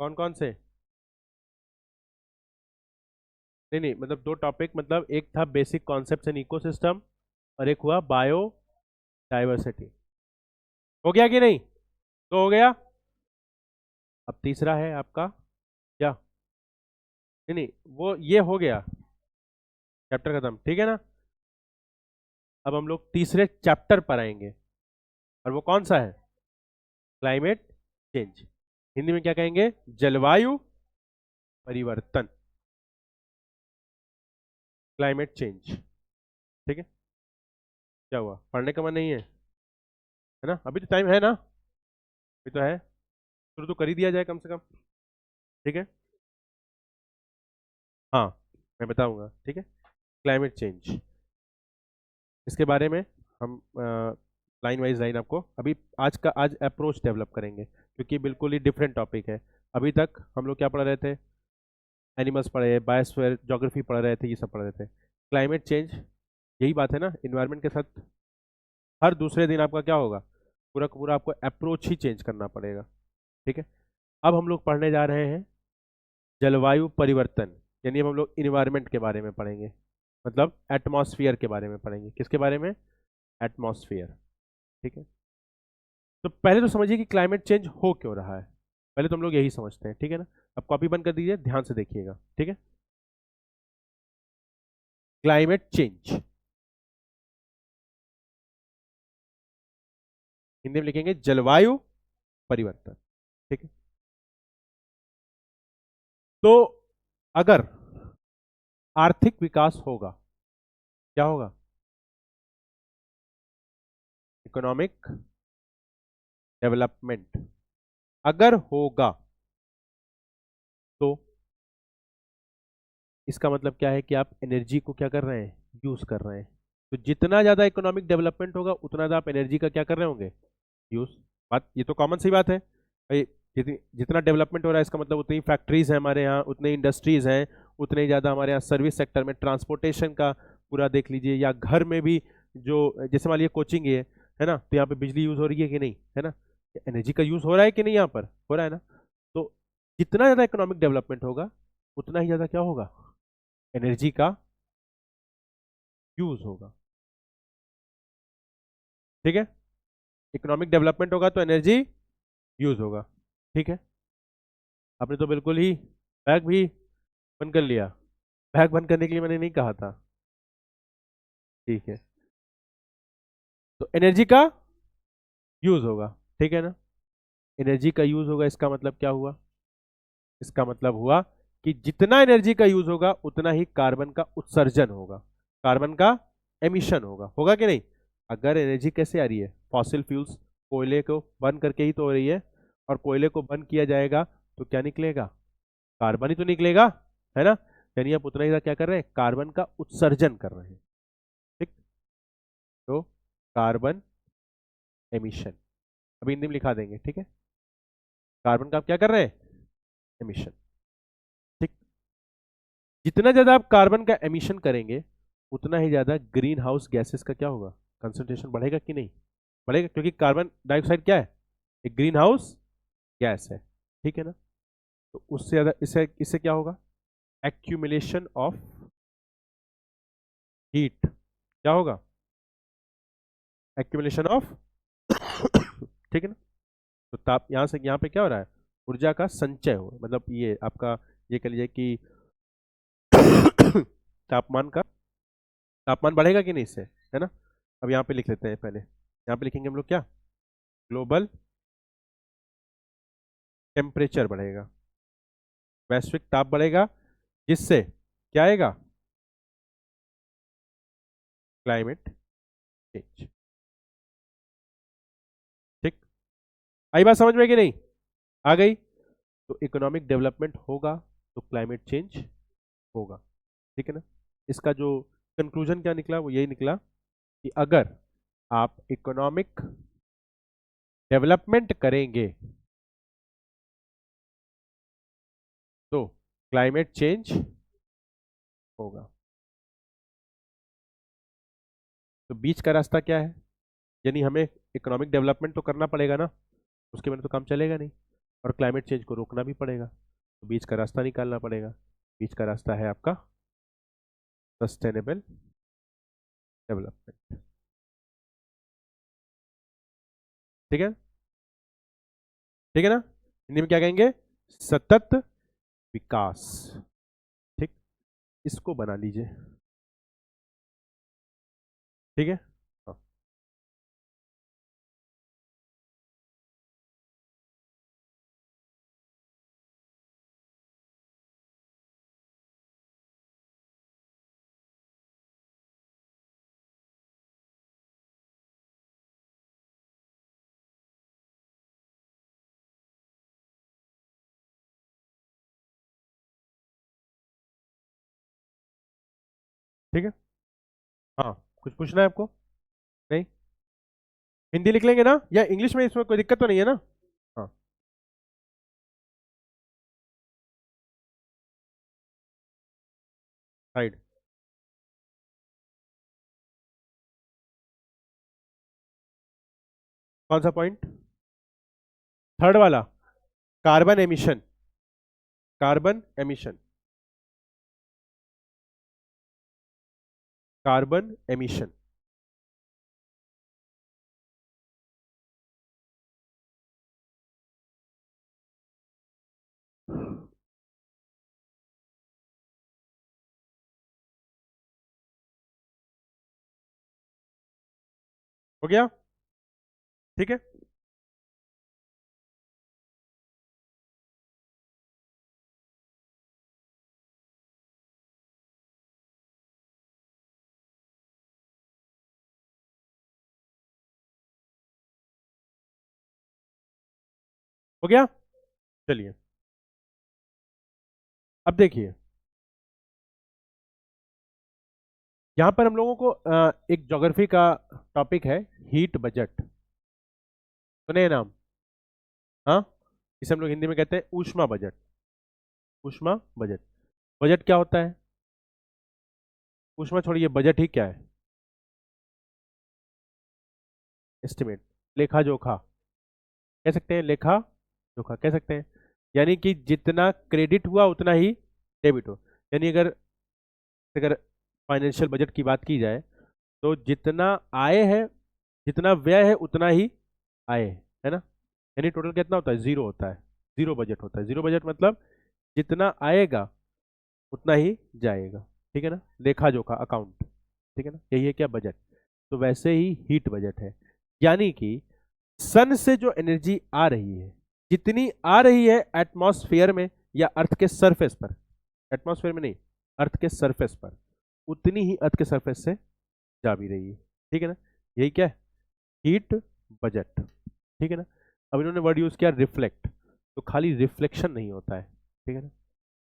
कौन कौन से? नहीं नहीं, मतलब दो टॉपिक, मतलब एक था बेसिक कॉन्सेप्ट्स इन इकोसिस्टम, और एक हुआ बायो डाइवर्सिटी। हो गया कि नहीं? तो हो गया। अब तीसरा है आपका क्या? नहीं नहीं, वो ये हो गया, चैप्टर खत्म, ठीक है ना। अब हम लोग तीसरे चैप्टर पर आएंगे, और वो कौन सा है? Climate change. हिंदी में क्या कहेंगे? जलवायु परिवर्तन, क्लाइमेट चेंज। ठीक है। क्या हुआ, पढ़ने का मन नहीं है ना? अभी तो टाइम है ना, अभी तो है, शुरू तो कर ही दिया जाए कम से कम। ठीक है, हाँ, मैं बताऊंगा, ठीक है। क्लाइमेट चेंज, इसके बारे में हम लाइन वाइज लाइन आपको अभी आज अप्रोच डेवलप करेंगे, क्योंकि बिल्कुल ही डिफरेंट टॉपिक है। अभी तक हम लोग क्या पढ़ रहे थे? एनिमल्स पढ़े, बायोस्फीयर, ज्योग्राफी पढ़ रहे थे, ये सब पढ़ रहे थे। क्लाइमेट चेंज, यही बात है ना, इन्वायरमेंट के साथ हर दूसरे दिन आपका क्या होगा? पूरा का पूरा आपको अप्रोच ही चेंज करना पड़ेगा। ठीक है। अब हम लोग पढ़ने जा रहे हैं जलवायु परिवर्तन, यानी अब हम लोग इन्वायरमेंट के बारे में पढ़ेंगे, मतलब एटमॉस्फेयर के बारे में पढ़ेंगे। किसके बारे में? एटमॉस्फेयर। ठीक है। तो पहले तो समझिए कि क्लाइमेट चेंज हो क्यों रहा है, पहले तो हम लोग यही समझते हैं, ठीक है ना। अब कॉपी बंद कर दीजिए, ध्यान से देखिएगा, ठीक है। क्लाइमेट चेंज हिंदी में लिखेंगे जलवायु परिवर्तन। ठीक है। तो अगर आर्थिक विकास होगा, क्या होगा? इकोनॉमिक डेवलपमेंट अगर होगा, तो इसका मतलब क्या है कि आप एनर्जी को क्या कर रहे हैं? यूज कर रहे हैं। तो जितना ज्यादा इकोनॉमिक डेवलपमेंट होगा, उतना ज्यादा आप एनर्जी का क्या कर रहे होंगे? यूज। बात ये तो कॉमन सी बात है भाई। जितना डेवलपमेंट हो रहा है, इसका मतलब उतनी फैक्ट्रीज हैं हमारे यहाँ, उतने इंडस्ट्रीज हैं, उतने ही ज़्यादा हमारे यहाँ सर्विस सेक्टर में, ट्रांसपोर्टेशन का पूरा देख लीजिए, या घर में भी जो, जैसे मान लीजिए कोचिंग है ना, तो यहाँ पे बिजली यूज़ हो रही है कि नहीं, है ना। एनर्जी का यूज हो रहा है कि नहीं, यहाँ पर हो रहा है ना। तो जितना ज्यादा इकोनॉमिक डेवलपमेंट होगा उतना ही ज्यादा क्या होगा, एनर्जी का यूज होगा। ठीक है, इकोनॉमिक डेवलपमेंट होगा तो एनर्जी यूज होगा। ठीक है, आपने तो बिल्कुल ही बैग भी बंद कर लिया। बैग बंद करने के लिए मैंने नहीं कहा था। ठीक है, तो एनर्जी का यूज होगा। ठीक है ना, एनर्जी का यूज होगा, इसका मतलब क्या हुआ, इसका मतलब हुआ कि जितना एनर्जी का यूज होगा उतना ही कार्बन का उत्सर्जन होगा, कार्बन का एमिशन होगा कि नहीं। अगर एनर्जी कैसे आ रही है, फॉसिल फ्यूल्स, कोयले को बर्न करके ही तो हो रही है, और कोयले को बर्न किया जाएगा तो क्या निकलेगा, कार्बन ही तो निकलेगा, है ना। यानी आप उतना ही क्या कर रहे हैं, कार्बन का उत्सर्जन कर रहे हैं। ठीक, तो कार्बन एमिशन अभी हिंदी में लिखा देंगे। ठीक है, कार्बन का आप क्या कर रहे हैं, एमिशन। ठीक, जितना ज्यादा आप कार्बन का एमिशन करेंगे उतना ही ज्यादा ग्रीन हाउस गैसेस का क्या होगा, कंसंट्रेशन बढ़ेगा कि नहीं, बढ़ेगा, क्योंकि कार्बन डाइऑक्साइड क्या है, एक ग्रीन हाउस गैस है। ठीक है ना, तो उससे ज्यादा इससे इससे क्या होगा, एक्यूमुलेशन ऑफ हीट, क्या होगा, एक्यूमुलेशन ऑफ ठीक है ना। तो ताप यहाँ से यहाँ पे क्या हो रहा है, ऊर्जा का संचय हो, मतलब ये आपका, ये कह लीजिए कि तापमान का, तापमान बढ़ेगा कि नहीं इससे, है ना। अब यहाँ पे लिख लेते हैं, पहले यहाँ पे लिखेंगे हम लोग क्या, ग्लोबल टेम्परेचर बढ़ेगा, वैश्विक ताप बढ़ेगा, जिससे क्या आएगा, क्लाइमेट चेंज। ठीक, आई बात समझ में कि नहीं, आ गई। तो इकोनॉमिक डेवलपमेंट होगा तो क्लाइमेट चेंज होगा। ठीक है ना, इसका जो कंक्लूजन क्या निकला वो यही निकला कि अगर आप इकोनॉमिक डेवलपमेंट करेंगे तो क्लाइमेट चेंज होगा। तो बीच का रास्ता क्या है, यानी हमें इकोनॉमिक डेवलपमेंट तो करना पड़ेगा ना, उसके बिना तो काम चलेगा नहीं, और क्लाइमेट चेंज को रोकना भी पड़ेगा, तो बीच का रास्ता निकालना पड़ेगा। बीच का रास्ता है आपका सस्टेनेबल डेवलपमेंट। ठीक है, ठीक है ना, हिंदी में क्या कहेंगे, सतत विकास। ठीक, इसको बना लीजिए। ठीक है, हाँ। ठीक है, हाँ, कुछ पूछना है आपको, नहीं, हिंदी लिख लेंगे ना, या इंग्लिश में, इसमें कोई दिक्कत तो नहीं है ना। हाँ, साइड, कौन सा पॉइंट, थर्ड वाला, carbon emission, carbon emission, carbon emission. हो गया, ठीक है, हो गया। चलिए, अब देखिए, यहाँ पर हम लोगों को एक ज्योग्राफी का टॉपिक है, हीट बजट, सुने हैं नाम, हाँ, इसे हम लोग हिंदी में कहते हैं ऊष्मा बजट, ऊष्मा बजट। बजट क्या होता है, ऊष्मा छोड़िए, बजट ही क्या है, एस्टिमेट, लेखा जोखा, कह सकते हैं, लेखा जोखा कह सकते हैं। यानी कि जितना क्रेडिट हुआ उतना ही डेबिट हो। यानी अगर अगर फाइनेंशियल बजट की बात की जाए तो जितना आय है, जितना व्यय है उतना ही आय है ना। यानी टोटल कितना होता है, जीरो होता है, जीरो बजट होता है। जीरो बजट मतलब जितना आएगा उतना ही जाएगा, ठीक है ना, लेखा जोखा अकाउंट, ठीक है ना, यही है क्या, बजट। तो वैसे ही हीट बजट है, यानी कि सन से जो एनर्जी आ रही है, जितनी आ रही है एटमॉस्फेयर में या अर्थ के सरफेस पर, एटमॉस्फेयर में नहीं, अर्थ के सरफेस पर, उतनी ही अर्थ के सरफेस से जा भी रही है, ठीक है ना। यही क्या है, हीट बजट, ठीक है ना। अब इन्होंने वर्ड यूज किया रिफ्लेक्ट, तो खाली रिफ्लेक्शन नहीं होता है, ठीक है ना,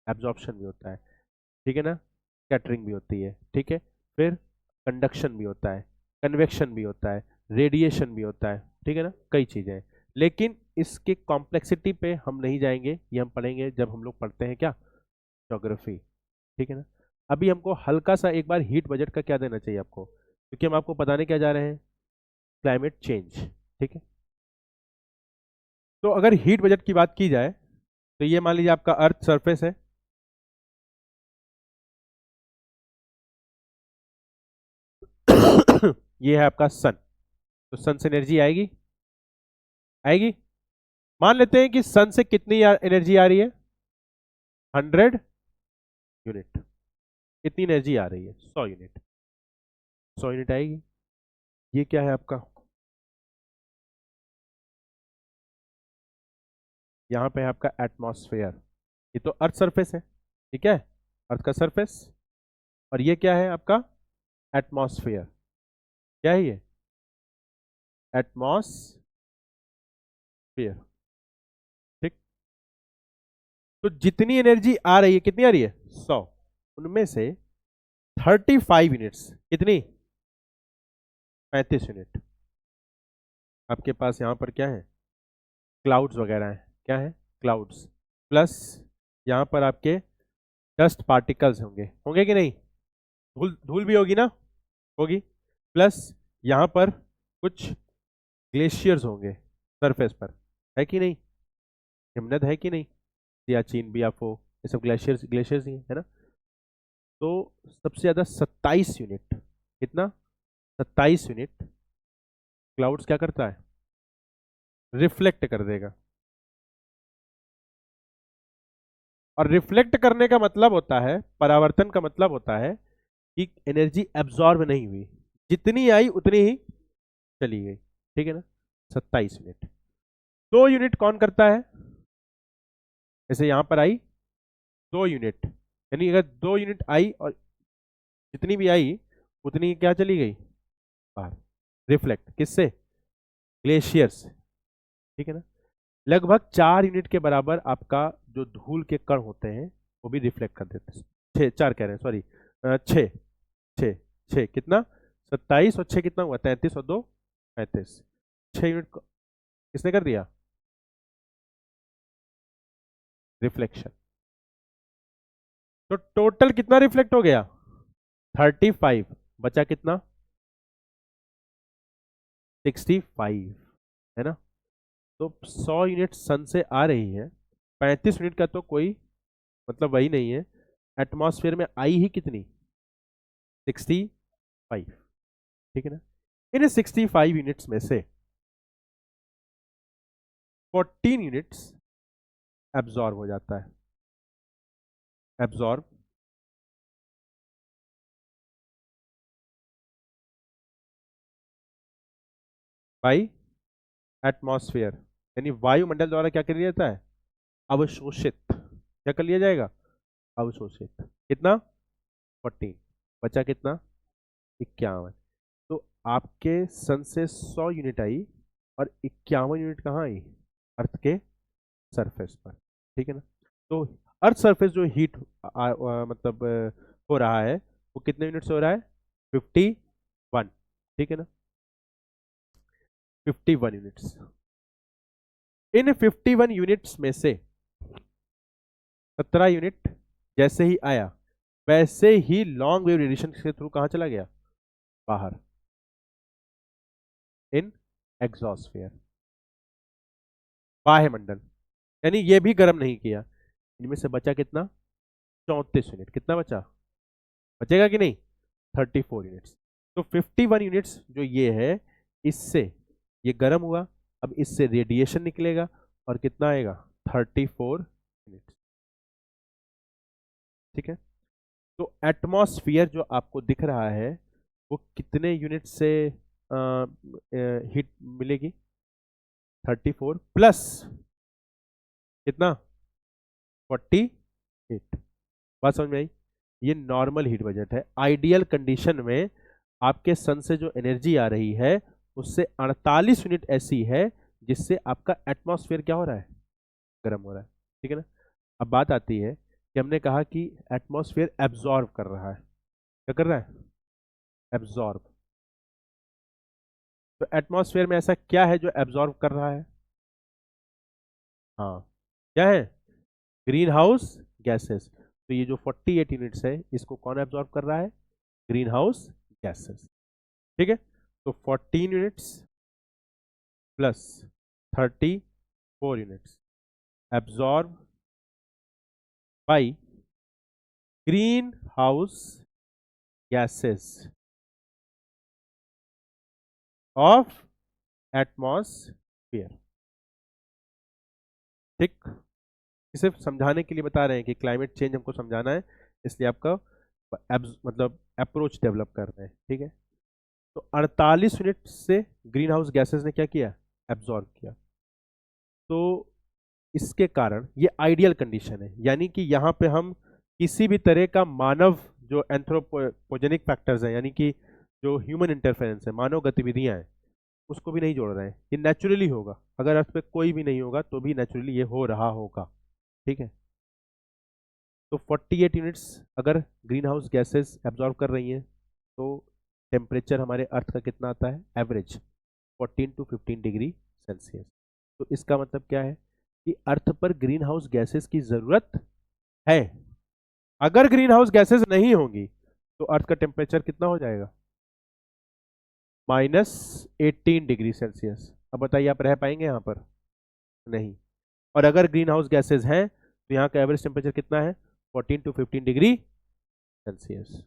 एब्जॉर्प्शन भी होता है, ठीक है ना, स्कैटरिंग भी होती है, ठीक है, फिर कंडक्शन भी होता है, कन्वेक्शन भी होता है, रेडिएशन भी होता है, ठीक है ना, कई चीजें हैं। लेकिन इसके कॉम्प्लेक्सिटी पे हम नहीं जाएंगे, ये हम पढ़ेंगे जब हम लोग पढ़ते हैं क्या, ज्योग्राफी, ठीक है ना। अभी हमको हल्का सा एक बार हीट बजट का क्या देना चाहिए आपको, क्योंकि हम आपको बताने क्या जा रहे हैं, क्लाइमेट चेंज, ठीक है। तो अगर हीट बजट की बात की जाए तो ये मान लीजिए आपका अर्थ सरफेस है, ये है आपका सन, तो सन से एनर्जी आएगी, आएगी। मान लेते हैं कि सन से कितनी एनर्जी आ रही है, 100 यूनिट, कितनी एनर्जी आ रही है, 100 यूनिट, 100 यूनिट आएगी। ये क्या है आपका, यहाँ पे है आपका एटमॉस्फेयर, ये तो अर्थ सरफेस है, ठीक है, अर्थ का सरफेस, और ये क्या है आपका एटमॉस्फेयर, क्या है ये, एटमॉस्फेयर, ठीक। तो जितनी एनर्जी आ रही है, कितनी आ रही है, 100, उनमें से 35 यूनिट्स, कितनी, 35 यूनिट आपके पास यहाँ पर क्या है, क्लाउड्स वगैरह है, क्या है, क्लाउड्स, प्लस यहाँ पर आपके डस्ट पार्टिकल्स होंगे, होंगे कि नहीं, धूल, धूल भी होगी ना, होगी, प्लस यहाँ पर कुछ ग्लेशियर्स होंगे सरफेस पर, है कि नहीं, हिमनद है कि नहीं, सियाचिन, बियाफो, ये सब ग्लेशियर्स, ग्लेशियर्स ही है ना। तो सबसे ज्यादा 27 यूनिट, कितना, 27 यूनिट क्लाउड्स क्या करता है, रिफ्लेक्ट कर देगा। और रिफ्लेक्ट करने का मतलब होता है, परावर्तन का मतलब होता है कि एनर्जी एब्जॉर्ब नहीं हुई, जितनी आई उतनी ही चली गई, ठीक है ना। 27 यूनिट, 2 यूनिट कौन करता है, जैसे यहां पर आई 2 यूनिट, यानी अगर 2 यूनिट आई और जितनी भी आई उतनी क्या चली गई बाहर, रिफ्लेक्ट किससे, ग्लेशियर्स, ठीक है ना। लगभग 4 यूनिट के बराबर आपका जो धूल के कण होते हैं वो भी रिफ्लेक्ट कर देते हैं, 4 कह रहे हैं, सॉरी, 6, 6, 6 कितना, 27 और 6 कितना हुआ, 33 और 2 35, 6 यूनिट किसने कर दिया, रिफ्लेक्शन। तो टोटल कितना रिफ्लेक्ट हो गया, 35, बचा कितना, 65, है ना। तो 100 यूनिट सन से आ रही है, 35 यूनिट का तो कोई मतलब वही नहीं है, एटमॉस्फेयर में आई ही कितनी, 65, ठीक है ना। इन 65 यूनिट्स में से 14 यूनिट्स एब्जॉर्ब हो जाता है, एब्जॉर्ब बाई एटमॉस्फेयर, यानी वायुमंडल द्वारा क्या कर लिया जाता है, अवशोषित, क्या कर लिया जाएगा, अवशोषित, कितना, 14, बचा कितना, 51। तो आपके सन से 100 यूनिट आई और 51 यूनिट कहाँ आई, अर्थ के सरफेस पर, ठीक है ना। तो अर्थ सरफेस जो हीट मतलब हो रहा है वो कितने यूनिट से हो रहा है, 51, ठीक है ना, 51 यूनिट्स। इन 51 यूनिट्स में से 17 यूनिट जैसे ही आया वैसे ही लॉन्ग वेव रेडिएशन के थ्रू कहाँ चला गया, बाहर, इन एग्जॉस्फेयर, बाह्य मंडल, यानी ये भी गर्म नहीं किया। इनमें से बचा कितना? 34 यूनिट। कितना बचा? बचेगा कि नहीं? 34 यूनिट्स। तो 51 यूनिट्स जो ये है, इससे ये गर्म हुआ, अब इससे रेडिएशन निकलेगा और कितना आएगा? 34 यूनिट्स। ठीक है। तो एटमॉस्फियर जो आपको दिख रहा है वो कितने यूनिट से हीट मिलेगी? 34 प्लस कितना? 48। बात समझ में आई? ये नॉर्मल हीट बजट है। आइडियल कंडीशन में आपके सन से जो एनर्जी आ रही है उससे 48 यूनिट ऐसी है जिससे आपका एटमॉस्फेयर क्या हो रहा है? गर्म हो रहा है। ठीक है ना? अब बात आती है कि हमने कहा कि एटमॉस्फेयर एब्जॉर्ब कर रहा है। क्या कर रहा है? एब्जॉर्ब। तो एटमॉस्फेयर में ऐसा क्या है जो एब्जॉर्ब कर रहा है? हाँ, क्या है? Green house gases. तो ये जो 48 यूनिट्स है इसको कौन एब्जॉर्ब कर रहा है? Green house gases. ठीक है। तो 14 units plus 34 units absorb by green house gases of atmosphere. ठीक। सिर्फ समझाने के लिए बता रहे हैं कि क्लाइमेट चेंज हमको समझाना है, इसलिए आपका मतलब अप्रोच डेवलप कर रहे हैं। ठीक है। तो 48 यूनिट से ग्रीन हाउस गैसेस ने क्या किया? एब्जॉर्ब किया। तो इसके कारण ये आइडियल कंडीशन है, यानी कि यहाँ पे हम किसी भी तरह का मानव जो एंथ्रोपोजेनिक फैक्टर्स हैं, यानी कि जो ह्यूमन इंटरफेरेंस है, मानव गतिविधियां हैं, उसको भी नहीं जोड़ रहे हैं। ये नेचुरली होगा। अगर अर्थ पे कोई भी नहीं होगा तो भी नेचुरली ये हो रहा होगा। ठीक है। तो 48 यूनिट्स अगर ग्रीन हाउस गैसेस एब्जॉर्ब कर रही हैं तो टेम्परेचर हमारे अर्थ का कितना आता है? Average 14 to 15 degree Celsius. तो इसका मतलब क्या है कि अर्थ पर ग्रीन हाउस गैसेस की जरूरत है। अगर ग्रीन हाउस गैसेस नहीं होंगी तो अर्थ का टेम्परेचर कितना हो जाएगा? -18 डिग्री सेल्सियस। अब बताइए आप रह पाएंगे यहाँ पर? नहीं। और अगर ग्रीन हाउस गैसेज हैं तो यहाँ का एवरेज टेम्परेचर कितना है? 14 to 15 डिग्री सेल्सियस।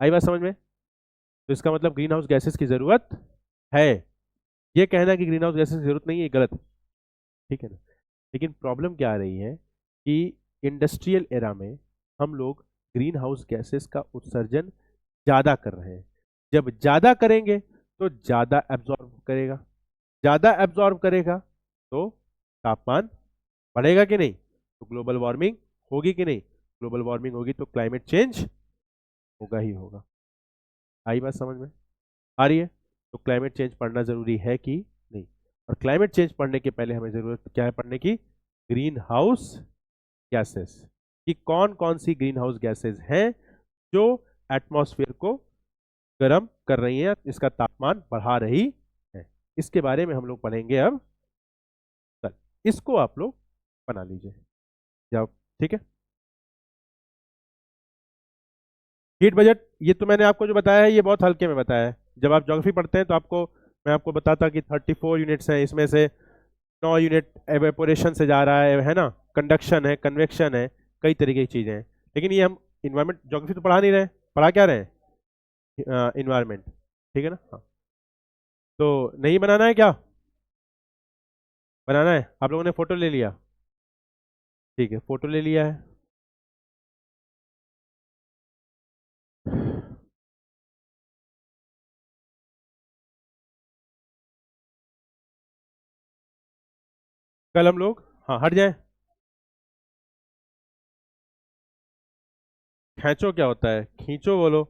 आई बात समझ में? तो इसका मतलब ग्रीन हाउस गैसेज की जरूरत है। ये कहना कि ग्रीन हाउस गैसेज की जरूरत नहीं है, गलत है। ठीक है ना? लेकिन प्रॉब्लम क्या आ रही है कि इंडस्ट्रियल एरा में हम लोग ग्रीन हाउस गैसेस का उत्सर्जन ज्यादा कर रहे हैं। जब ज्यादा करेंगे तो ज्यादा एब्जॉर्ब करेगा, ज्यादा एब्जॉर्ब करेगा तो तापमान बढ़ेगा कि नहीं? तो ग्लोबल वार्मिंग होगी कि नहीं? ग्लोबल वार्मिंग होगी तो क्लाइमेट चेंज होगा ही होगा। आई बात समझ में? आ रही है? तो क्लाइमेट चेंज पढ़ना जरूरी है कि नहीं? और क्लाइमेट चेंज पढ़ने के पहले हमें जरूरत क्या है पढ़ने की? Green house gases. कि कौन कौन सी ग्रीन हाउस गैसेस हैं जो एटमॉस्फेयर को गर्म कर रही हैं, इसका तापमान बढ़ा रही है। इसके बारे में हम लोग पढ़ेंगे अब। कल इसको आप लोग बना लीजिए, जाओ। ठीक है। हीट बजट ये तो मैंने आपको जो बताया है ये बहुत हल्के में बताया है। जब आप ज्योग्राफी पढ़ते हैं तो आपको मैं आपको बताता कि 34 यूनिट्स हैं, इसमें से 9 यूनिट एवेपोरेशन से जा रहा है ना, कंडक्शन है, कन्वेक्शन है, कई तरीके की चीज़ें हैं। लेकिन ये हम इन्वायरमेंट ज्योग्राफी तो पढ़ा नहीं रहे, पढ़ा क्या रहे हैं? इन्वायरमेंट। ठीक है ना? हाँ। तो नहीं बनाना है क्या? बनाना है। आप लोगों ने फोटो ले लिया? ठीक है, फोटो ले लिया है। कल हम लोग, हाँ हट जाए। खींचो क्या होता है? खींचो बोलो।